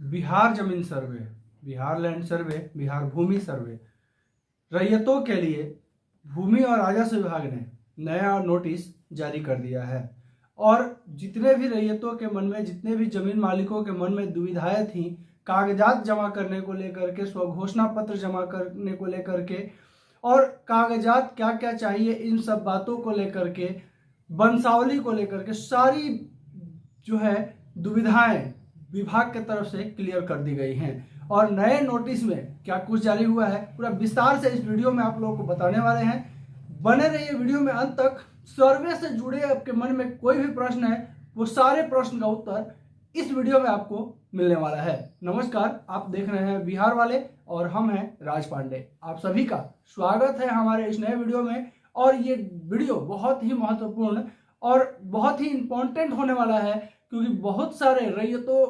बिहार जमीन सर्वे, Bihar land survey, Bihar भूमि सर्वे रैयतों के लिए भूमि और राजस्व विभाग ने नया नोटिस जारी कर दिया है। और जितने भी रैयतों के मन में, जितने भी जमीन मालिकों के मन में दुविधाएं थी, कागजात जमा करने को लेकर के, स्वघोषणा पत्र जमा करने को लेकर के, और कागजात क्या क्या चाहिए, इन सब बातों को लेकर के, वंशावली को लेकर के सारी जो है दुविधाएं विभाग की तरफ से क्लियर कर दी गई हैं। और नए नोटिस में क्या कुछ जारी हुआ है पूरा विस्तार से इस वीडियो में आप लोगों को बताने वाले हैं। बने रहिए वीडियो में अंत तक। सर्वे से जुड़े आपके मन में कोई भी प्रश्न है, वो सारे प्रश्न का उत्तर इस वीडियो में आपको मिलने वाला है। नमस्कार, आप देख रहे हैं बिहार वाले और हम हैं राज पांडे। आप सभी का स्वागत है हमारे इस नए वीडियो में। और ये वीडियो बहुत ही महत्वपूर्ण और बहुत ही इंपॉर्टेंट होने वाला है, क्योंकि बहुत सारे रैयतों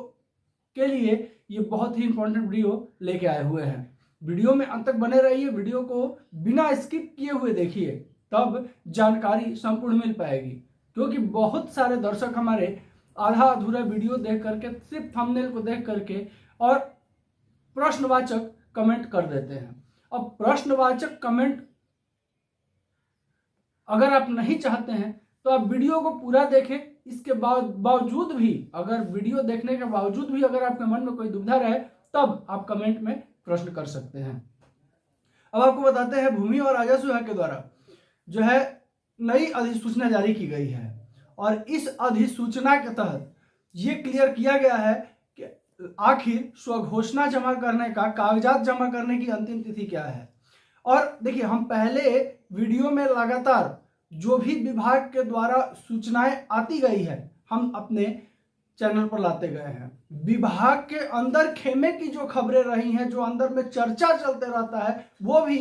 के लिए ये बहुत ही इंपॉर्टेंट वीडियो लेके आए हुए हैं। वीडियो में अंत तक बने रहिए, वीडियो को बिना स्किप किए हुए देखिए, तब जानकारी संपूर्ण मिल पाएगी। क्योंकि बहुत सारे दर्शक हमारे आधा अधूरा वीडियो देख करके, सिर्फ थंबनेल को देख करके और प्रश्नवाचक कमेंट कर देते हैं। अब प्रश्नवाचक कमेंट अगर आप नहीं चाहते हैं तो आप वीडियो को पूरा देखें। इसके बावजूद भी, अगर वीडियो देखने के बावजूद भी अगर आपके मन में कोई दुविधा रहे, तब आप कमेंट में प्रश्न कर सकते हैं। अब आपको बताते हैं, भूमि और राजस्व विभाग के द्वारा जो है नई अधिसूचना जारी की गई है। और इस अधिसूचना के तहत ये क्लियर किया गया है कि आखिर स्वघोषणा जमा करने का, कागजात जमा करने की अंतिम तिथि क्या है। और देखिए, हम पहले वीडियो में लगातार जो भी विभाग के द्वारा सूचनाएं आती गई है, हम अपने चैनल पर लाते गए हैं। विभाग के अंदर खेमे की जो खबरें रही हैं, जो अंदर में चर्चा चलते रहता है, वो भी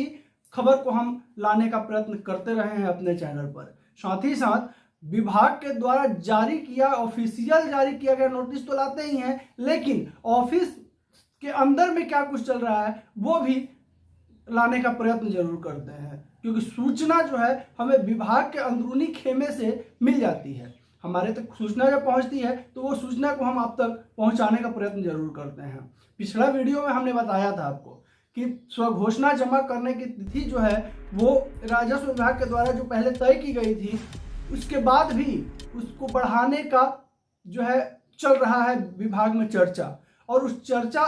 खबर को हम लाने का प्रयत्न करते रहे हैं अपने चैनल पर। साथ ही साथ विभाग के द्वारा जारी किया, ऑफिशियल जारी किया गया नोटिस तो लाते ही हैं, लेकिन ऑफिस के अंदर में क्या कुछ चल रहा है वो भी लाने का प्रयत्न जरूर करते हैं। क्योंकि सूचना जो है हमें विभाग के अंदरूनी खेमे से मिल जाती है। हमारे तक सूचना जब पहुंचती है तो वो सूचना को हम आप तक पहुंचाने का प्रयत्न जरूर करते हैं। पिछला वीडियो में हमने बताया था आपको कि स्वघोषणा जमा करने की तिथि जो है वो राजस्व विभाग के द्वारा जो पहले तय की गई थी, उसके बाद भी उसको बढ़ाने का जो है चल रहा है विभाग में चर्चा। और उस चर्चा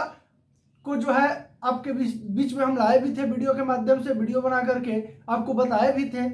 को जो है आपके बीच में हम लाए भी थे, वीडियो के माध्यम से वीडियो बना करके आपको बताए भी थे।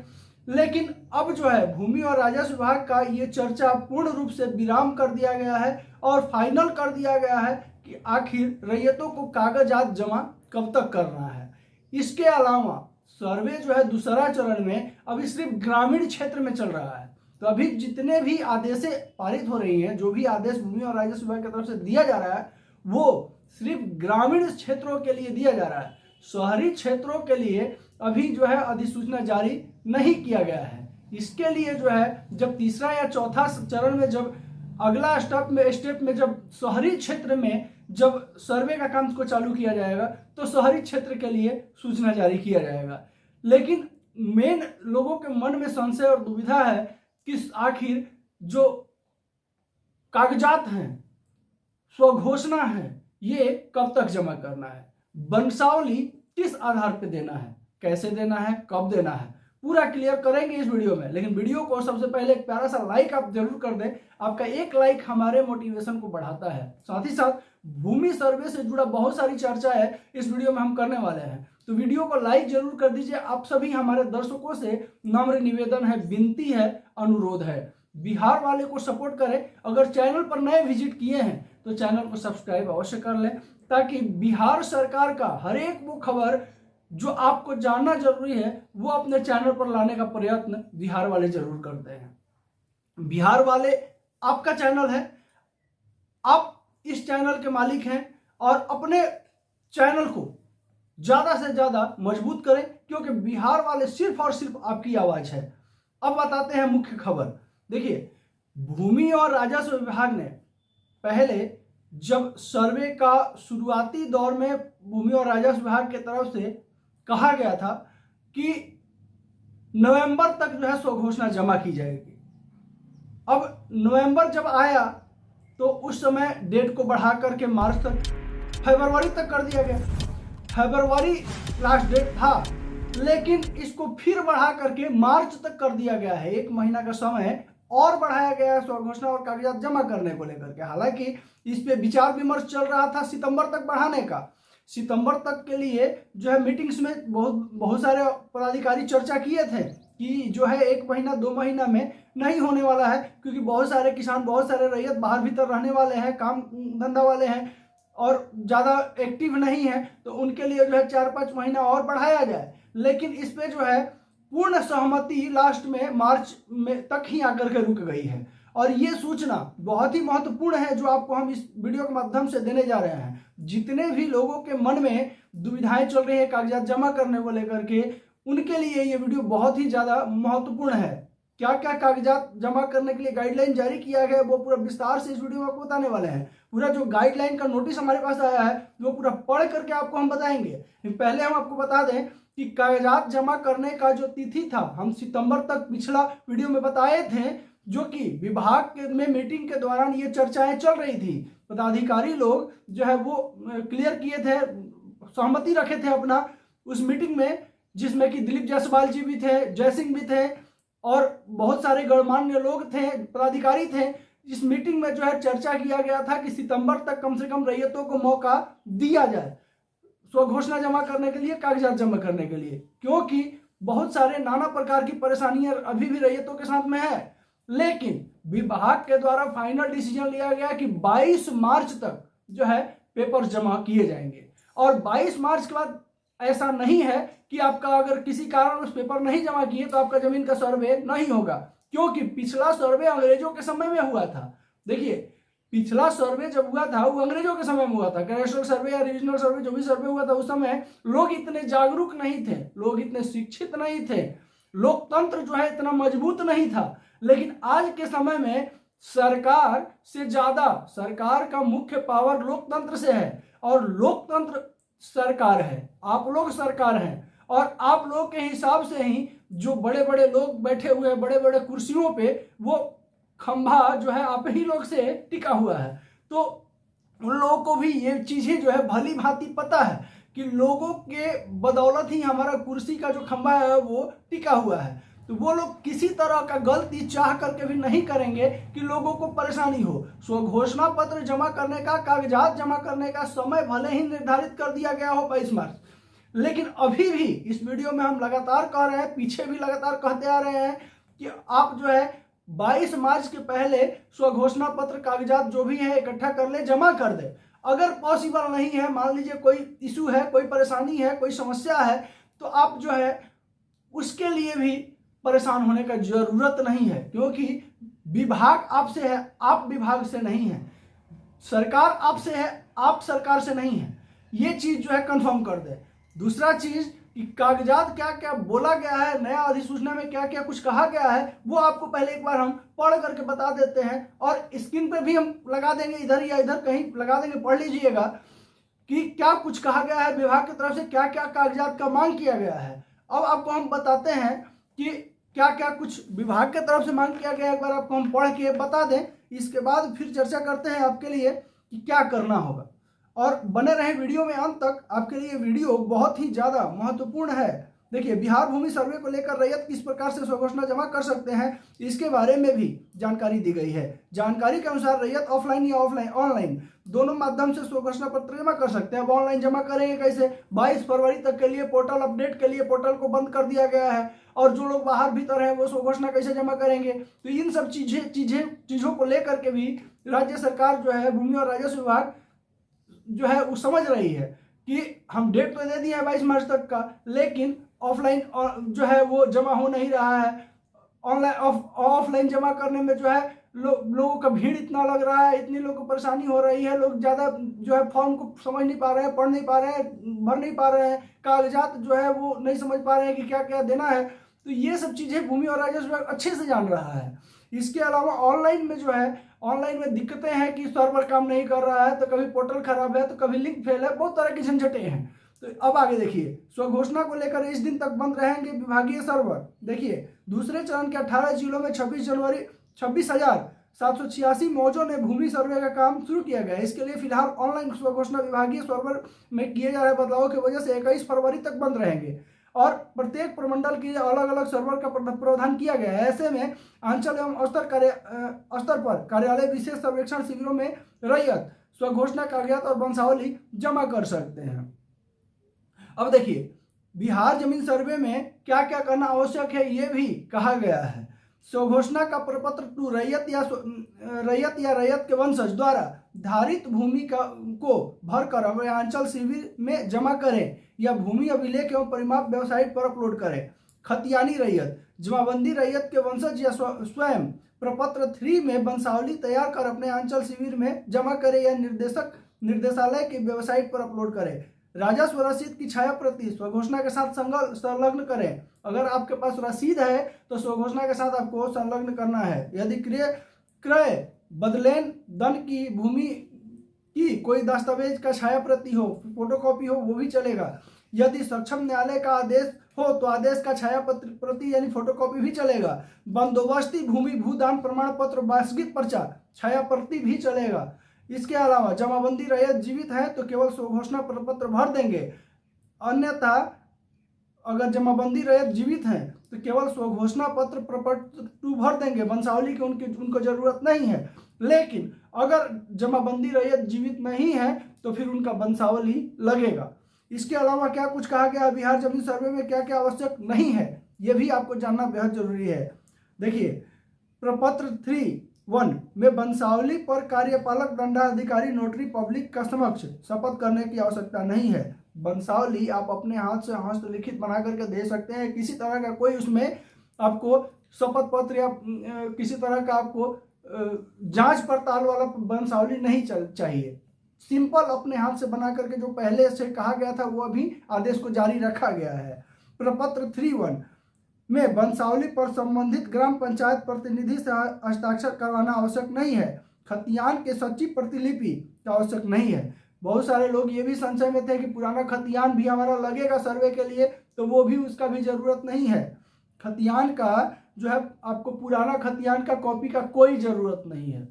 लेकिन अब जो है भूमि और राजस्व विभाग का ये चर्चा पूर्ण रूप से विराम कर दिया गया है और फाइनल कर दिया गया है कि आखिर रैयतों को कागजात जमा कब तक करना है। इसके अलावा सर्वे जो है दूसरा चरण में अभी सिर्फ ग्रामीण क्षेत्र में चल रहा है। तो अभी जितने भी आदेशें पारित हो रही हैं, जो भी आदेश भूमि और राजस्व विभाग की तरफ से दिया जा रहा है, वो सिर्फ ग्रामीण क्षेत्रों के लिए दिया जा रहा है। शहरी क्षेत्रों के लिए अभी जो है अधिसूचना जारी नहीं किया गया है। इसके लिए जो है जब तीसरा या चौथा चरण में, जब अगला स्टेप में जब शहरी क्षेत्र में जब सर्वे का काम को चालू किया जाएगा, तो शहरी क्षेत्र के लिए सूचना जारी किया जाएगा। लेकिन मेन लोगों के मन में संशय और दुविधा है कि आखिर जो कागजात हैं, स्वघोषणा है, ये कब तक जमा करना है, वंशावली किस आधार पे देना है, कैसे देना है, कब देना है, पूरा क्लियर करेंगे इस वीडियो में। लेकिन वीडियो को सबसे पहले एक प्यारा सा लाइक आप जरूर कर दें। आपका एक लाइक हमारे मोटिवेशन को बढ़ाता है। साथ ही साथ भूमि सर्वे से जुड़ा बहुत सारी चर्चा है इस वीडियो में हम करने वाले हैं, तो वीडियो को लाइक जरूर कर दीजिए। आप सभी हमारे दर्शकों से नम्र निवेदन है, विनती है, अनुरोध है, बिहार वाले को सपोर्ट करें। अगर चैनल पर नए विजिट किए हैं तो चैनल को सब्सक्राइब अवश्य कर लें, ताकि बिहार सरकार का हर एक वो खबर जो आपको जानना जरूरी है वो अपने चैनल पर लाने का प्रयत्न बिहार वाले जरूर करते हैं। बिहार वाले आपका चैनल है, आप इस चैनल के मालिक हैं, और अपने चैनल को ज्यादा से ज्यादा मजबूत करें, क्योंकि बिहार वाले सिर्फ और सिर्फ आपकी आवाज है। अब बताते हैं मुख्य खबर। देखिए, भूमि और राजस्व विभाग ने पहले जब सर्वे का शुरुआती दौर में भूमि और राजस्व विभाग की तरफ से कहा गया था कि नवंबर तक जो है स्वघोषणा जमा की जाएगी। अब नवंबर जब आया तो उस समय डेट को बढ़ा करके मार्च तक, फरवरी तक कर दिया गया। फरवरी लास्ट डेट था, लेकिन इसको फिर बढ़ा करके मार्च तक कर दिया गया है। 1 महीना का समय और बढ़ाया गया है स्वघोषणा और कागजात जमा करने को लेकर के। हालांकि इस पे विचार विमर्श चल रहा था सितंबर तक बढ़ाने का। सितंबर तक के लिए जो है मीटिंग्स में बहुत सारे पदाधिकारी चर्चा किए थे कि जो है 1 महीना 2 महीना में नहीं होने वाला है, क्योंकि बहुत सारे किसान, बहुत सारे रैयत बाहर भीतर रहने वाले हैं, काम धंधा वाले हैं और ज़्यादा एक्टिव नहीं है, तो उनके लिए जो है 4-5 महीना और बढ़ाया जाए। लेकिन इस पे जो है पूर्ण सहमति लास्ट में मार्च में तक ही आकर के रुक गई है। और ये सूचना बहुत ही महत्वपूर्ण है जो आपको हम इस वीडियो के माध्यम से देने जा रहे हैं। जितने भी लोगों के मन में दुविधाएं चल रही है कागजात जमा करने को लेकर के, उनके लिए ये वीडियो बहुत ही ज़्यादा महत्वपूर्ण है। क्या क्या कागजात जमा करने के लिए गाइडलाइन जारी किया गया है वो पूरा विस्तार से इस वीडियो में आपको बताने वाले हैं। पूरा जो गाइडलाइन का नोटिस हमारे पास आया है वो पूरा पढ़ करके आपको हम बताएंगे। पहले हम आपको बता दें कि कागजात जमा करने का जो तिथि था, हम सितंबर तक पिछला वीडियो में बताए थे, जो कि विभाग में मीटिंग के दौरान ये चर्चाएं चल रही थी। पदाधिकारी लोग जो है वो क्लियर किए थे, सहमति रखे थे अपना उस मीटिंग में, जिसमें कि दिलीप जायसवाल जी भी थे, जय सिंह भी थे और बहुत सारे गणमान्य लोग थे, पदाधिकारी थे। इस मीटिंग में जो है चर्चा किया गया था कि सितंबर तक कम से कम रैयतों को मौका दिया जाए स्वघोषणा जमा करने के लिए, कागजात जमा करने के लिए, क्योंकि बहुत सारे नाना प्रकार की परेशानियां अभी भी रैयतों के साथ में है। लेकिन विभाग के द्वारा फाइनल डिसीजन लिया गया कि 22 मार्च तक जो है पेपर जमा किए जाएंगे। और 22 मार्च के बाद ऐसा नहीं है कि आपका अगर किसी कारण उस पेपर नहीं जमा किए तो आपका जमीन का सर्वे नहीं होगा, क्योंकि पिछला सर्वे अंग्रेजों के समय में हुआ था। देखिए, पिछला सर्वे जब हुआ था वो अंग्रेजों के समय में हुआ था। कैडेस्ट्रियल सर्वे या रीजनल सर्वे जो भी सर्वे हुआ था उस समय लोग इतने जागरूक नहीं थे, लोग इतने शिक्षित नहीं थे, लोकतंत्र जो है इतना मजबूत नहीं था। लेकिन आज के समय में सरकार से ज्यादा, सरकार का मुख्य पावर लोकतंत्र से है और लोकतंत्र सरकार है, आप लोग सरकार हैं। और आप लोग के हिसाब से ही जो बड़े बड़े लोग बैठे हुए हैं बड़े बड़े कुर्सियों पे, वो खंभा जो है आप ही लोग से टिका हुआ है। तो उन लोगों को भी ये चीजें जो है भली भांति पता है कि लोगों के बदौलत ही हमारा कुर्सी का जो खंभा है वो टिका हुआ है। तो वो लोग किसी तरह का गलती चाह करके भी नहीं करेंगे कि लोगों को परेशानी हो। स्वघोषणा पत्र जमा करने का, कागजात जमा करने का समय भले ही निर्धारित कर दिया गया हो 22 मार्च, लेकिन अभी भी इस वीडियो में हम लगातार कह रहे हैं, पीछे भी लगातार कहते आ रहे हैं कि आप जो है 22 मार्च के पहले स्वघोषणा पत्र, कागजात जो भी है इकट्ठा कर ले, जमा कर दे। अगर पॉसिबल नहीं है, मान लीजिए कोई इशू है, कोई परेशानी है, कोई समस्या है, तो आप जो है उसके लिए भी परेशान होने का जरूरत नहीं है, क्योंकि विभाग आपसे है, आप विभाग से नहीं है। सरकार आपसे है, आप सरकार से नहीं है। ये चीज जो है कंफर्म कर दे। दूसरा चीज कि कागजात क्या क्या बोला गया है, नया अधिसूचना में क्या क्या कुछ कहा गया है, वो आपको पहले एक बार हम पढ़ करके बता देते हैं और स्क्रीन पे भी हम लगा देंगे, इधर या इधर कहीं लगा देंगे, पढ़ लीजिएगा कि क्या कुछ कहा गया है विभाग की तरफ से, क्या क्या कागजात का मांग किया गया है। अब आपको हम बताते हैं कि क्या क्या कुछ विभाग की तरफ से मांग किया गया है, एक बार आपको हम पढ़ के बता दें, इसके बाद फिर चर्चा करते हैं आपके लिए कि क्या करना होगा। और बने रहे वीडियो में अंत तक, आपके लिए वीडियो बहुत ही ज़्यादा महत्वपूर्ण है। देखिए, बिहार भूमि सर्वे को लेकर रैयत किस प्रकार से स्वघोषणा जमा कर सकते हैं, इसके बारे में भी जानकारी दी गई है। जानकारी के अनुसार रैयत ऑफलाइन या ऑनलाइन दोनों माध्यम से स्वघोषणा पत्र जमा कर सकते हैं। अब ऑनलाइन जमा करेंगे कैसे? 22 फरवरी तक के लिए पोर्टल अपडेट के लिए पोर्टल को बंद कर दिया गया है, और जो लोग बाहर भीतर हैं वो स्वघोषणा कैसे जमा करेंगे? तो इन सब चीज़ों को लेकर के भी राज्य सरकार जो है, भूमि और राजस्व विभाग जो है वो समझ रही है कि हम डेट तो दे दिए हैं 22 मार्च तक का, लेकिन ऑफलाइन जो है वो जमा हो नहीं रहा है। ऑफलाइन जमा करने में जो है लोगों का भीड़ इतना लग रहा है, इतनी लोगों को परेशानी हो रही है, लोग ज़्यादा जो है फॉर्म को समझ नहीं पा रहे हैं, पढ़ नहीं पा रहे हैं, भर नहीं पा रहे हैं, कागजात जो है वो नहीं समझ पा रहे हैं कि क्या क्या देना है। तो ये सब चीज़ें भूमि और राजस्व विभाग अच्छे से जान रहा है। इसके अलावा ऑनलाइन में जो है, ऑनलाइन में दिक्कतें हैं कि सर्वर काम नहीं कर रहा है, तो कभी पोर्टल खराब है, तो कभी लिंक फेल है, बहुत तरह की झंझटें हैं। तो अब आगे देखिए, स्वघोषणा को लेकर इस दिन तक बंद रहेंगे विभागीय सर्वर। देखिए, दूसरे चरण के 18 जिलों में 26 जनवरी 26,000 786 मौजों ने भूमि सर्वे का काम शुरू किया गया है। इसके लिए फिलहाल ऑनलाइन स्वघोषणा विभागीय सर्वर में किए जा रहे बदलावों की वजह से 21 फरवरी तक बंद रहेंगे और प्रत्येक प्रमंडल के लिए अलग अलग सर्वर का प्रावधान किया गया है। ऐसे में अंचल एवं स्तर पर कार्यालय विशेष सर्वेक्षण शिविरों में रैयत स्वघोषणा कागजात और वंशावली जमा कर सकते हैं। अब देखिए बिहार जमीन सर्वे में क्या क्या करना आवश्यक है ये भी कहा गया है। स्वघोषणा का प्रपत्र 2 रैयत या रैयत के वंशज द्वारा धारित भूमि को भरकर अंचल शिविर में जमा करें या भूमि अभिलेख एवं परिमाप वेबसाइट पर अपलोड करें। खतियानी रैयत जमाबंदी रैयत के वंशज या स्वयं प्रपत्र 3 में वंशावली तैयार कर अपने अंचल शिविर में जमा करें या निर्देशालय की वेबसाइट पर अपलोड करें। राजस्व रसीद की छाया प्रति स्वघोषणा के साथ संलग्न करें। अगर आपके पास रसीद है तो स्वघोषणा के साथ आपको संलग्न करना है। यदि क्रय बदलेन धन की भूमि की कोई दस्तावेज का छाया प्रति हो, फोटोकॉपी हो, वो भी चलेगा। यदि सक्षम न्यायालय का आदेश हो तो आदेश का छाया प्रति यानी फोटोकॉपी भी चलेगा। बंदोबस्ती भूमि भूदान प्रमाण पत्र वास्तविक पर्चा छाया प्रति भी चलेगा। इसके अलावा जमाबंदी रैयत जीवित है तो केवल स्वघोषणा प्रपत्र भर देंगे, अन्यथा अगर जमाबंदी रैयत जीवित हैं तो केवल स्वघोषणा पत्र प्रपत्र 2 भर देंगे, वंशावली की उनको जरूरत नहीं है। लेकिन अगर जमाबंदी रैयत जीवित नहीं है तो फिर उनका वंशावली लगेगा। इसके अलावा क्या कुछ कहा गया बिहार जमीन सर्वे में क्या क्या आवश्यक नहीं है ये भी आपको जानना बेहद जरूरी है। देखिए प्रपत्र 3(1) में वंशावली पर कार्यपालक दंडाधिकारी नोटरी पब्लिक का समक्ष शपथ करने की आवश्यकता नहीं है। वंशावली आप अपने हाथ से हस्तलिखित बना करके दे सकते हैं। किसी तरह का कोई उसमें आपको शपथ पत्र या किसी तरह का आपको जांच पड़ताल वाला वंशावली नहीं चाहिए। सिंपल अपने हाथ से बना करके जो पहले से कहा गया था वो अभी आदेश को जारी रखा गया है। प्रपत्र 3(1) में वंशावली पर संबंधित ग्राम पंचायत प्रतिनिधि से हस्ताक्षर करवाना आवश्यक नहीं है। खतियान के सचिव प्रतिलिपि का आवश्यक नहीं है। बहुत सारे लोग ये भी संशय में थे कि पुराना खतियान भी हमारा लगेगा सर्वे के लिए, तो वो भी उसका भी जरूरत नहीं है। खतियान का जो है आपको पुराना खतियान का कॉपी का कोई जरूरत नहीं है।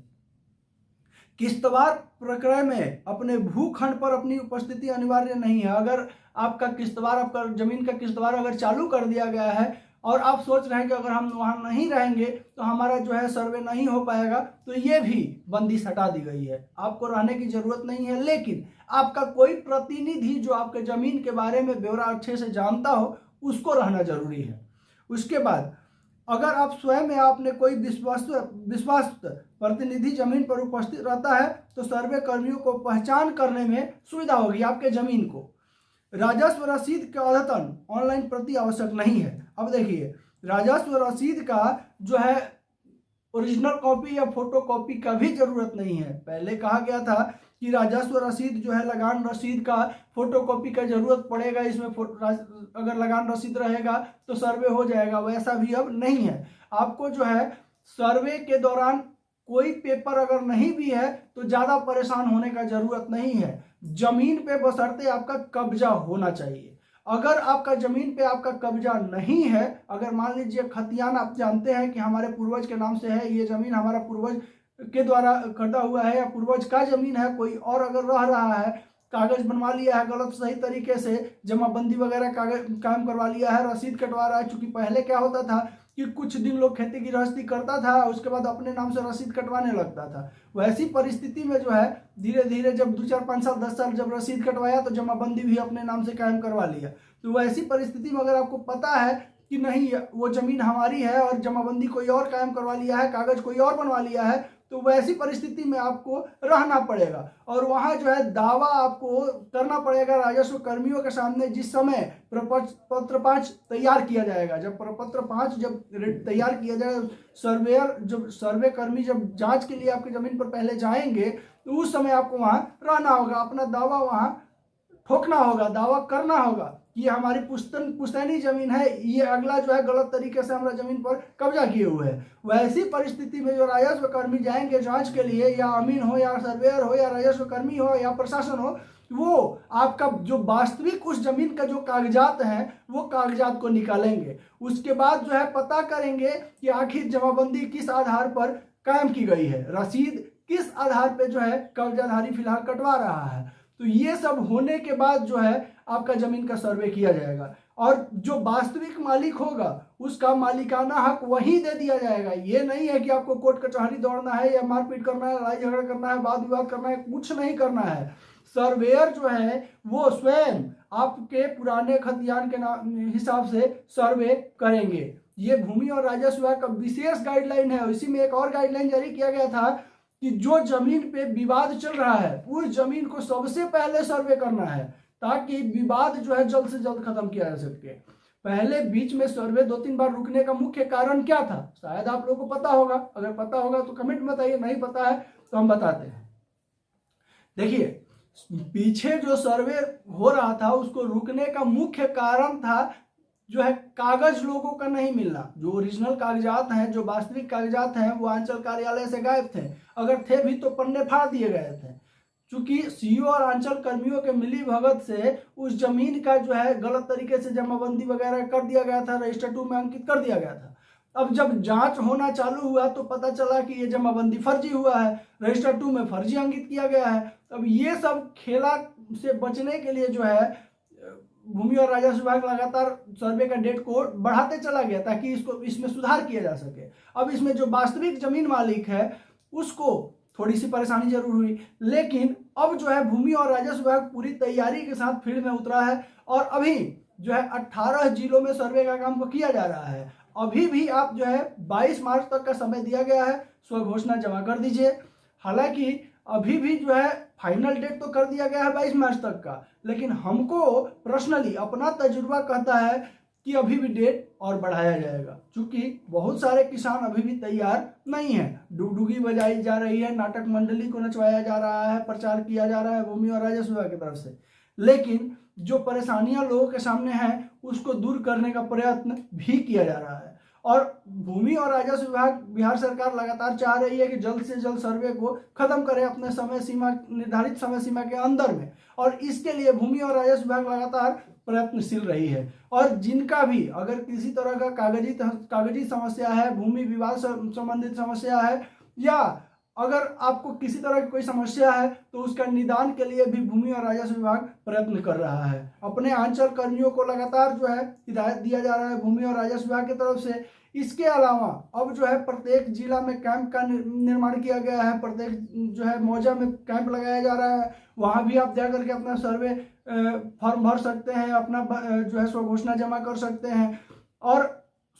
किश्तवाड़ प्रक्रय में अपने भूखंड पर अपनी उपस्थिति अनिवार्य नहीं है। अगर आपका किश्तवाड़ आपका जमीन का किश्तवाड़ अगर चालू कर दिया गया है और आप सोच रहे हैं कि अगर हम वहाँ नहीं रहेंगे तो हमारा जो है सर्वे नहीं हो पाएगा, तो ये भी बंदिश हटा दी गई है। आपको रहने की जरूरत नहीं है, लेकिन आपका कोई प्रतिनिधि जो आपके जमीन के बारे में ब्यौरा अच्छे से जानता हो उसको रहना जरूरी है। उसके बाद अगर आप स्वयं या अपने कोई विश्वास प्रतिनिधि जमीन पर उपस्थित रहता है तो सर्वे कर्मियों को पहचान करने में सुविधा होगी आपके जमीन को। राजस्व रसीद का अद्यतन ऑनलाइन प्रति आवश्यक नहीं है। अब देखिए राजस्व रसीद का जो है ओरिजिनल कॉपी या फोटो कॉपी का भी जरूरत नहीं है। पहले कहा गया था कि राजस्व रसीद जो है लगान रसीद का फोटो कॉपी का जरूरत पड़ेगा, इसमें अगर लगान रसीद रहेगा तो सर्वे हो जाएगा। वैसा भी अब नहीं है। आपको जो है सर्वे के दौरान कोई पेपर अगर नहीं भी है तो ज़्यादा परेशान होने का जरूरत नहीं है। जमीन पे बशर्ते आपका कब्जा होना चाहिए। अगर आपका जमीन पे आपका कब्जा नहीं है, अगर मान लीजिए खतियान आप जानते हैं कि हमारे पूर्वज के नाम से है, ये जमीन हमारा पूर्वज के द्वारा कटा हुआ है या पूर्वज का जमीन है, कोई और अगर रह रहा है, कागज बनवा लिया है गलत सही तरीके से, जमाबंदी वगैरह कागज काम करवा लिया है, रसीद कटवा रहा है। चूंकि पहले क्या होता था कि कुछ दिन लोग खेती गृहस्थी करता था, उसके बाद अपने नाम से रसीद कटवाने लगता था। वैसी परिस्थिति में जो है धीरे धीरे जब 2, 4, 5 साल 10 साल जब रसीद कटवाया तो जमाबंदी भी अपने नाम से कायम करवा लिया। तो वैसी परिस्थिति में अगर आपको पता है कि नहीं वो जमीन हमारी है और जमाबंदी कोई और कायम करवा लिया है, कागज कोई और बनवा लिया है, तो वैसी परिस्थिति में आपको रहना पड़ेगा और वहाँ जो है दावा आपको करना पड़ेगा राजस्व कर्मियों के सामने। जिस समय प्रपत्र 5 तैयार किया जाएगा, जब प्रपत्र 5 जब तैयार किया जाएगा, सर्वेयर जब सर्वे कर्मी जब जांच के लिए आपकी जमीन पर पहले जाएंगे तो उस समय आपको वहाँ रहना होगा, अपना दावा वहाँ ठोकना होगा, दावा करना होगा कि हमारी पुश्तैनी जमीन है, ये अगला जो है गलत तरीके से हमारा जमीन पर कब्जा किए हुए है। वैसी परिस्थिति में जो राजस्व कर्मी जाएंगे जांच के लिए, या अमीन हो या सर्वेयर हो या राजस्व कर्मी हो या प्रशासन हो, वो आपका जो वास्तविक उस जमीन का जो कागजात हैं वो कागजात को निकालेंगे। उसके बाद जो है पता करेंगे कि आखिर जमाबंदी किस आधार पर कायम की गई है, रसीद किस आधार पे जो है कब्जाधारी फिलहाल कटवा रहा है। तो ये सब होने के बाद जो है आपका जमीन का सर्वे किया जाएगा और जो वास्तविक मालिक होगा उसका मालिकाना हक वही दे दिया जाएगा। ये नहीं है कि आपको कोर्ट कचहरी दौड़ना है या मारपीट करना है, लड़ाई झगड़ा करना है, वाद विवाद करना है, कुछ नहीं करना है। सर्वेयर जो है वो स्वयं आपके पुराने खतियान के हिसाब से सर्वे करेंगे। ये भूमि और राजस्व विभाग का विशेष गाइडलाइन है। इसी में एक और गाइडलाइन जारी किया गया था कि जो जमीन पे विवाद चल रहा है उस जमीन को सबसे पहले सर्वे करना है ताकि विवाद जो है जल्द से जल्द खत्म किया जा सके। पहले बीच में सर्वे 2-3 बार रुकने का मुख्य कारण क्या था, शायद आप लोगों को पता होगा। अगर पता होगा तो कमेंट में बताइए, नहीं पता है तो हम बताते हैं। देखिए, पीछे जो सर्वे हो रहा था उसको रुकने का मुख्य कारण था जो है कागज लोगों का नहीं मिलना। जो ओरिजिनल कागजात हैं, जो वास्तविक कागजात हैं, वो अंचल कार्यालय से गायब थे। अगर थे भी तो पन्ने फाड़ दिए गए थे। चूंकि सीईओ और अंचल कर्मियों के मिली भगत से उस जमीन का जो है गलत तरीके से जमाबंदी वगैरह कर दिया गया था, रजिस्टर 2 में अंकित कर दिया गया था। अब जब जांच होना चालू हुआ तो पता चला कि ये जमाबंदी फर्जी हुआ है, रजिस्टर 2 में फर्जी अंकित किया गया है। अब ये सब खेला से बचने के लिए जो है भूमि और राजस्व विभाग लगातार सर्वे का डेट को बढ़ाते चला गया ताकि इसमें सुधार किया जा सके। अब इसमें जो वास्तविक जमीन मालिक है उसको थोड़ी सी परेशानी जरूर हुई, लेकिन अब जो है भूमि और राजस्व विभाग पूरी तैयारी के साथ फील्ड में उतरा है और अभी जो है 18 जिलों में सर्वे का काम को किया जा रहा है। अभी भी आप जो है 22 मार्च तक का समय दिया गया है, स्वघोषणा जमा कर दीजिए। हालांकि अभी भी जो है फाइनल डेट तो कर दिया गया है 22 मार्च तक का, लेकिन हमको पर्सनली अपना तजुर्बा कहता है कि अभी भी डेट और बढ़ाया जाएगा, क्योंकि बहुत सारे किसान अभी भी तैयार नहीं है। डुगडुगी बजाई जा रही है, नाटक मंडली को नचवाया जा रहा है, प्रचार किया जा रहा है भूमि और राजस्व विभाग की तरफ से, लेकिन जो परेशानियां लोगों के सामने हैं उसको दूर करने का प्रयत्न भी किया जा रहा है। और भूमि और राजस्व विभाग, बिहार सरकार लगातार चाह रही है कि जल्द से जल्द सर्वे को खत्म करे अपने समय सीमा, निर्धारित समय सीमा के अंदर में, और इसके लिए भूमि और राजस्व विभाग लगातार प्रयत्नशील रही है। और जिनका भी अगर किसी तरह का कागजी समस्या है, भूमि विवाद संबंधित समस्या है, या अगर आपको किसी तरह की कोई समस्या है तो उसका निदान के लिए भी भूमि और राजस्व विभाग प्रयत्न कर रहा है। अपने अंचल कर्मियों को लगातार जो है हिदायत दिया जा रहा है भूमि और राजस्व विभाग की तरफ से। इसके अलावा अब जो है प्रत्येक जिला में कैंप का निर्माण किया गया है, प्रत्येक जो है मौजा में कैंप लगाया जा रहा है। वहाँ भी आप जा करके अपना सर्वे फॉर्म भर सकते हैं, अपना जो है स्वघोषणा जमा कर सकते हैं। और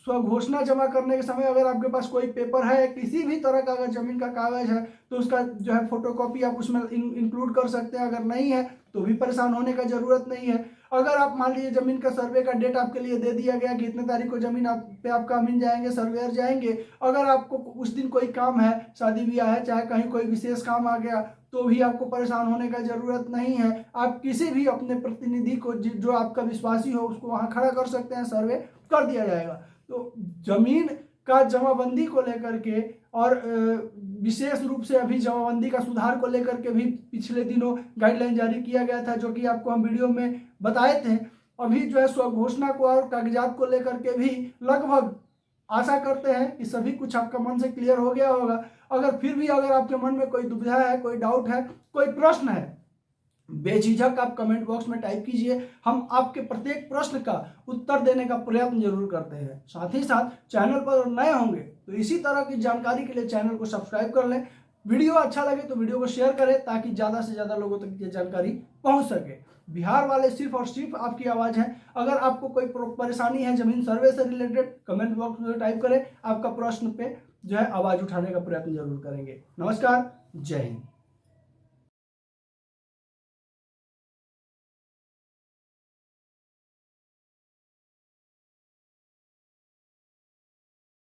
स्वघोषणा जमा करने के समय अगर आपके पास कोई पेपर है, किसी भी तरह का अगर जमीन का कागज है तो उसका जो है फोटोकॉपी आप उसमें इंक्लूड कर सकते हैं। अगर नहीं है तो भी परेशान होने का जरूरत नहीं है। अगर आप मान लीजिए जमीन का सर्वे का डेट आपके लिए दे दिया गया कि इतने तारीख को जमीन आपका मिल जाएंगे, सर्वेयर जाएंगे, अगर आपको उस दिन कोई काम है, शादी ब्याह है, चाहे कहीं कोई विशेष काम आ गया, तो भी आपको परेशान होने का जरूरत नहीं है। आप किसी भी अपने प्रतिनिधि को जो आपका विश्वासी हो उसको वहां खड़ा कर सकते हैं, सर्वे कर दिया जाएगा। तो जमीन का जमाबंदी को लेकर के और विशेष रूप से अभी जमाबंदी का सुधार को लेकर के भी पिछले दिनों गाइडलाइन जारी किया गया था, जो कि आपको हम वीडियो में बताए थे। अभी जो है स्वघोषणा को और कागजात को लेकर के भी लगभग आशा करते हैं कि सभी कुछ आपका मन से क्लियर हो गया होगा। अगर फिर भी अगर आपके मन में कोई दुविधा है, कोई डाउट है, कोई प्रश्न है, बेझिझक आप कमेंट बॉक्स में टाइप कीजिए। हम आपके प्रत्येक प्रश्न का उत्तर देने का प्रयत्न जरूर करते हैं। साथ ही साथ चैनल पर नए होंगे तो इसी तरह की जानकारी के लिए चैनल को सब्सक्राइब कर लें। वीडियो अच्छा लगे तो वीडियो को शेयर करें ताकि ज़्यादा से ज़्यादा लोगों तक ये जानकारी पहुंच सके। बिहार वाले सिर्फ और सिर्फ आपकी आवाज़ है। अगर आपको कोई परेशानी है जमीन सर्वे से रिलेटेड, कमेंट बॉक्स में टाइप करें। आपका प्रश्न पे जो है आवाज़ उठाने का प्रयत्न जरूर करेंगे। नमस्कार, जय हिंद।